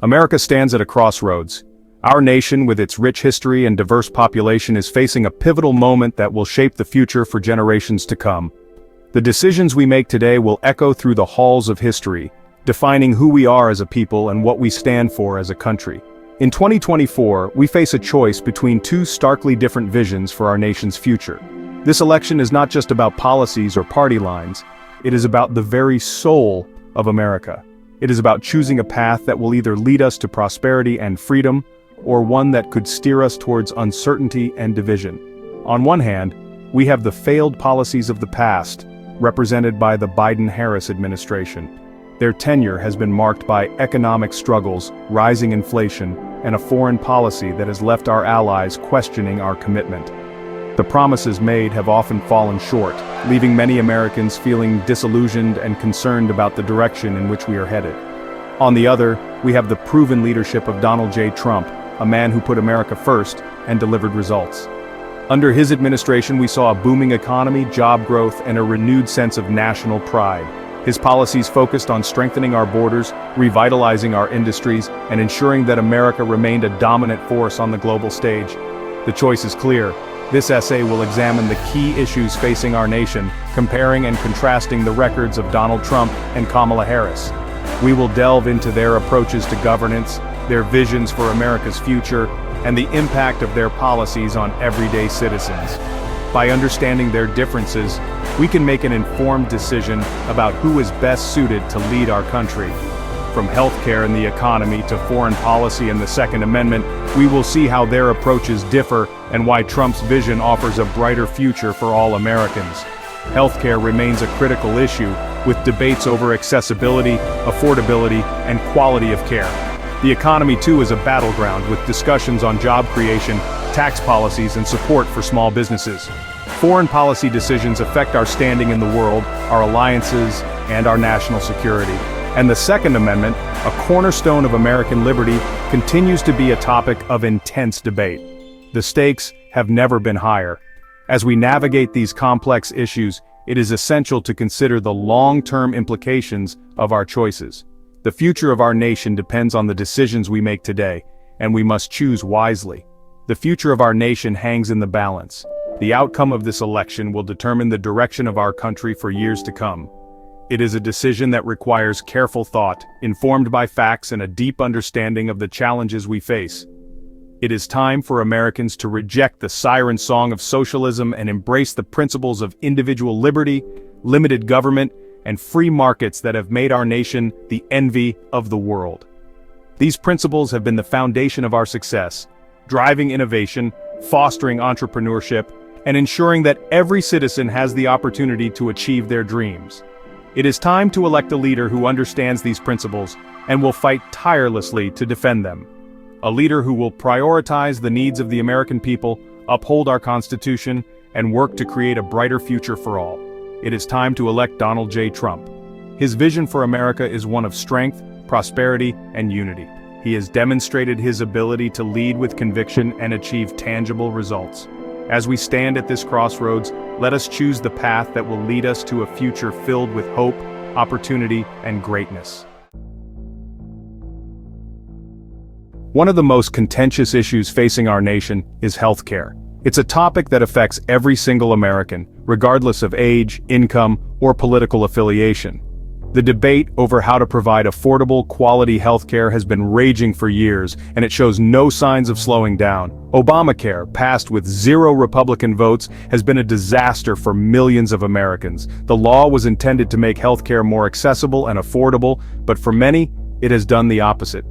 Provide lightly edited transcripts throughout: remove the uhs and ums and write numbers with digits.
America stands at a crossroads. Our nation, with its rich history and diverse population, is facing a pivotal moment that will shape the future for generations to come. The decisions we make today will echo through the halls of history, defining who we are as a people and what we stand for as a country. In 2024, we face a choice between two starkly different visions for our nation's future. This election is not just about policies or party lines, it is about the very soul of America. It is about choosing a path that will either lead us to prosperity and freedom, or one that could steer us towards uncertainty and division. On one hand, we have the failed policies of the past, represented by the Biden-Harris administration. Their tenure has been marked by economic struggles, rising inflation, and a foreign policy that has left our allies questioning our commitment. The promises made have often fallen short, leaving many Americans feeling disillusioned and concerned about the direction in which we are headed. On the other, we have the proven leadership of Donald J. Trump, a man who put America first and delivered results. Under his administration, we saw a booming economy, job growth, and a renewed sense of national pride. His policies focused on strengthening our borders, revitalizing our industries, and ensuring that America remained a dominant force on the global stage. The choice is clear. This essay will examine the key issues facing our nation, comparing and contrasting the records of Donald Trump and Kamala Harris. We will delve into their approaches to governance, their visions for America's future, and the impact of their policies on everyday citizens. By understanding their differences, we can make an informed decision about who is best suited to lead our country. From healthcare and the economy to foreign policy and the Second Amendment, we will see how their approaches differ and why Trump's vision offers a brighter future for all Americans. Healthcare remains a critical issue, with debates over accessibility, affordability, and quality of care. The economy too is a battleground, with discussions on job creation, tax policies, and support for small businesses. Foreign policy decisions affect our standing in the world, our alliances, and our national security. And the Second Amendment, a cornerstone of American liberty, continues to be a topic of intense debate. The stakes have never been higher. As we navigate these complex issues, it is essential to consider the long-term implications of our choices. The future of our nation depends on the decisions we make today, and we must choose wisely. The future of our nation hangs in the balance. The outcome of this election will determine the direction of our country for years to come. It is a decision that requires careful thought, informed by facts and a deep understanding of the challenges we face. It is time for Americans to reject the siren song of socialism and embrace the principles of individual liberty, limited government, and free markets that have made our nation the envy of the world. These principles have been the foundation of our success, driving innovation, fostering entrepreneurship, and ensuring that every citizen has the opportunity to achieve their dreams. It is time to elect a leader who understands these principles and will fight tirelessly to defend them. A leader who will prioritize the needs of the American people, uphold our Constitution, and work to create a brighter future for all. It is time to elect Donald J. Trump. His vision for America is one of strength, prosperity, and unity. He has demonstrated his ability to lead with conviction and achieve tangible results. As we stand at this crossroads, let us choose the path that will lead us to a future filled with hope, opportunity, and greatness. One of the most contentious issues facing our nation is healthcare. It's a topic that affects every single American, regardless of age, income, or political affiliation. The debate over how to provide affordable, quality healthcare has been raging for years, and it shows no signs of slowing down. Obamacare, passed with 0 Republican votes, has been a disaster for millions of Americans. The law was intended to make healthcare more accessible and affordable, but for many, it has done the opposite.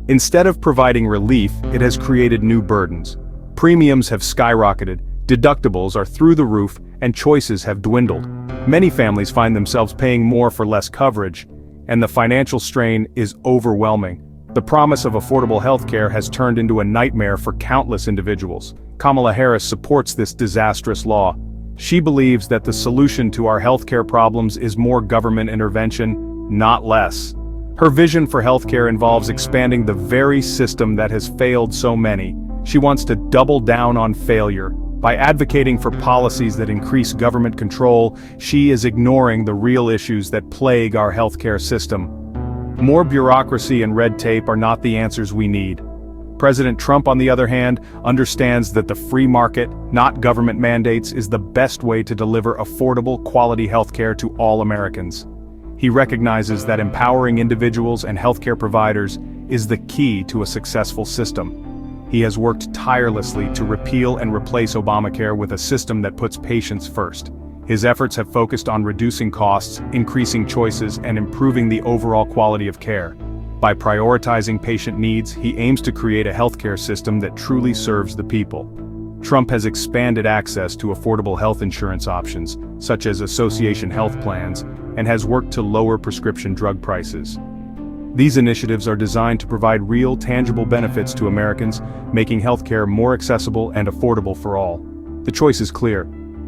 Instead of providing relief, it has created new burdens. Premiums have skyrocketed, deductibles are through the roof, and choices have dwindled. Many families find themselves paying more for less coverage, and the financial strain is overwhelming. The promise of affordable healthcare has turned into a nightmare for countless individuals. Kamala Harris supports this disastrous law. She believes that the solution to our healthcare problems is more government intervention, not less. Her vision for healthcare involves expanding the very system that has failed so many. She wants to double down on failure. By advocating for policies that increase government control, she is ignoring the real issues that plague our healthcare system. More bureaucracy and red tape are not the answers we need. President Trump, on the other hand, understands that the free market, not government mandates, is the best way to deliver affordable, quality healthcare to all Americans. He recognizes that empowering individuals and healthcare providers is the key to a successful system. He has worked tirelessly to repeal and replace Obamacare with a system that puts patients first. His efforts have focused on reducing costs, increasing choices, and improving the overall quality of care. By prioritizing patient needs, he aims to create a healthcare system that truly serves the people. Trump has expanded access to affordable health insurance options, such as association health plans, and has worked to lower prescription drug prices. These initiatives are designed to provide real, tangible benefits to Americans, making healthcare more accessible and affordable for all. The choice is clear.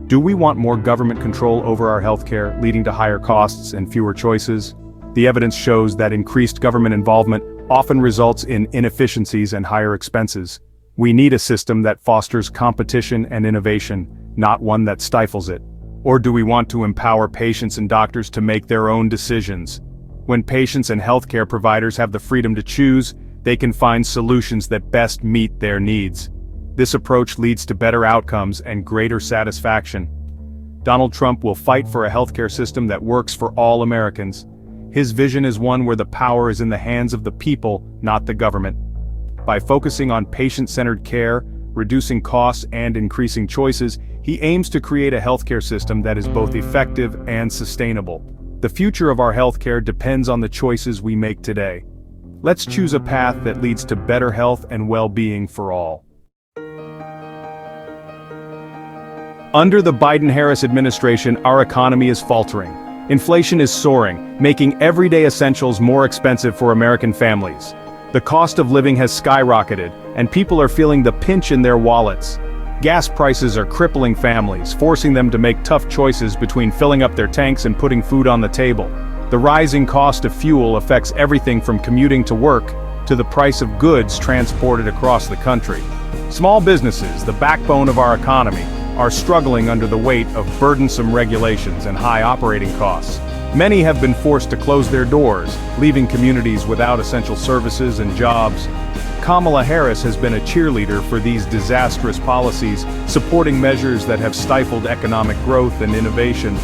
Do we want more government control over our healthcare, leading to higher costs and fewer choices? The evidence shows that increased government involvement often results in inefficiencies and higher expenses. We need a system that fosters competition and innovation, not one that stifles it. Or do we want to empower patients and doctors to make their own decisions? When patients and healthcare providers have the freedom to choose, they can find solutions that best meet their needs. This approach leads to better outcomes and greater satisfaction. Donald Trump will fight for a healthcare system that works for all Americans. His vision is one where the power is in the hands of the people, not the government. By focusing on patient-centered care, reducing costs, and increasing choices, he aims to create a healthcare system that is both effective and sustainable. The future of our healthcare depends on the choices we make today. Let's choose a path that leads to better health and well-being for all. Under the Biden-Harris administration, our economy is faltering. Inflation is soaring, making everyday essentials more expensive for American families. The cost of living has skyrocketed, and people are feeling the pinch in their wallets. Gas prices are crippling families, forcing them to make tough choices between filling up their tanks and putting food on the table. The rising cost of fuel affects everything from commuting to work to the price of goods transported across the country. Small businesses, the backbone of our economy, are struggling under the weight of burdensome regulations and high operating costs. Many have been forced to close their doors, leaving communities without essential services and jobs. Kamala Harris has been a cheerleader for these disastrous policies, supporting measures that have stifled economic growth and innovation.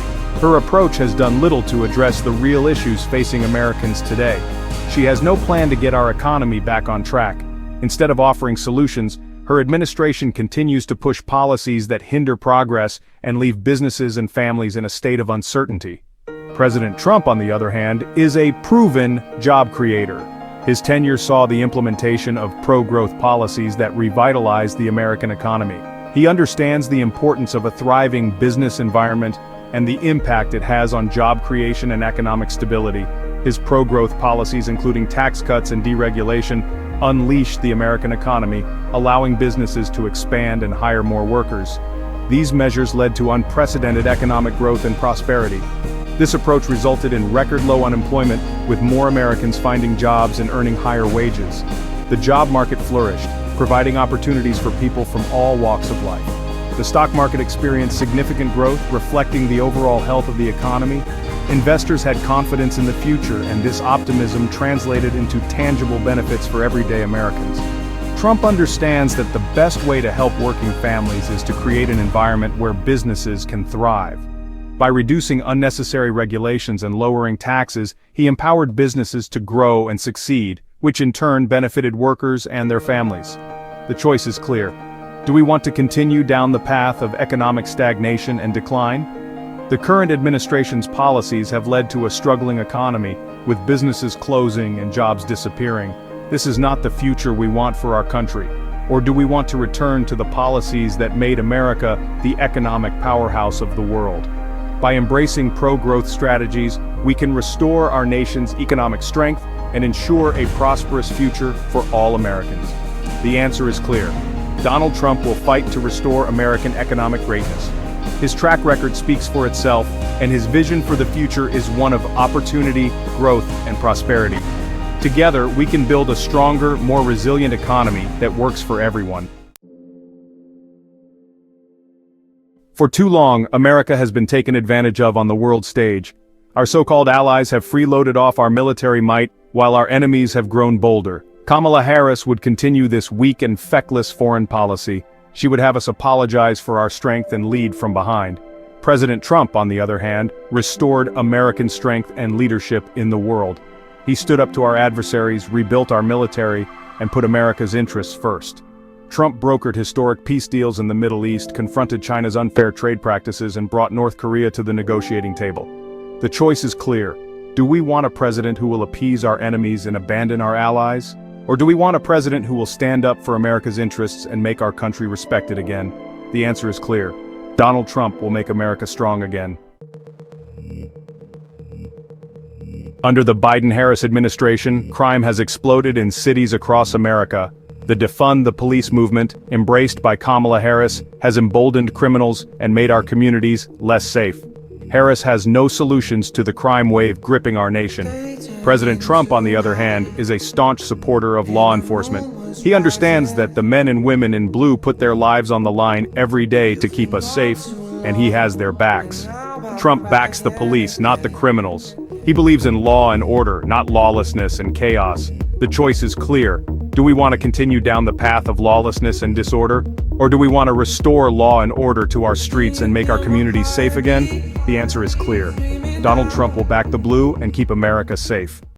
Her approach has done little to address the real issues facing Americans today. She has no plan to get our economy back on track. Instead of offering solutions, her administration continues to push policies that hinder progress and leave businesses and families in a state of uncertainty. President Trump, on the other hand, is a proven job creator. His tenure saw the implementation of pro-growth policies that revitalized the American economy. He understands the importance of a thriving business environment and the impact it has on job creation and economic stability. His pro-growth policies, including tax cuts and deregulation, unleashed the American economy, allowing businesses to expand and hire more workers. These measures led to unprecedented economic growth and prosperity. This approach resulted in record low unemployment, with more Americans finding jobs and earning higher wages. The job market flourished, providing opportunities for people from all walks of life. The stock market experienced significant growth, reflecting the overall health of the economy. Investors had confidence in the future, and this optimism translated into tangible benefits for everyday Americans. Trump understands that the best way to help working families is to create an environment where businesses can thrive. By reducing unnecessary regulations and lowering taxes, he empowered businesses to grow and succeed, which in turn benefited workers and their families. The choice is clear. Do we want to continue down the path of economic stagnation and decline? The current administration's policies have led to a struggling economy, with businesses closing and jobs disappearing. This is not the future we want for our country. Or do we want to return to the policies that made America the economic powerhouse of the world? By embracing pro-growth strategies, we can restore our nation's economic strength and ensure a prosperous future for all Americans. The answer is clear. Donald Trump will fight to restore American economic greatness. His track record speaks for itself, and his vision for the future is one of opportunity, growth, and prosperity. Together, we can build a stronger, more resilient economy that works for everyone. For too long, America has been taken advantage of on the world stage. Our so-called allies have freeloaded off our military might, while our enemies have grown bolder. Kamala Harris would continue this weak and feckless foreign policy. She would have us apologize for our strength and lead from behind. President Trump, on the other hand, restored American strength and leadership in the world. He stood up to our adversaries, rebuilt our military, and put America's interests first. Trump brokered historic peace deals in the Middle East, confronted China's unfair trade practices, and brought North Korea to the negotiating table. The choice is clear. Do we want a president who will appease our enemies and abandon our allies? Or do we want a president who will stand up for America's interests and make our country respected again? The answer is clear. Donald Trump will make America strong again. Under the Biden-Harris administration, crime has exploded in cities across America. The defund the police movement, embraced by Kamala Harris, has emboldened criminals and made our communities less safe. Harris has no solutions to the crime wave gripping our nation. President Trump, on the other hand, is a staunch supporter of law enforcement. He understands that the men and women in blue put their lives on the line every day to keep us safe, and he has their backs. Trump backs the police, not the criminals. He believes in law and order, not lawlessness and chaos. The choice is clear. Do we want to continue down the path of lawlessness and disorder? Or do we want to restore law and order to our streets and make our communities safe again? The answer is clear. Donald Trump will back the blue and keep America safe.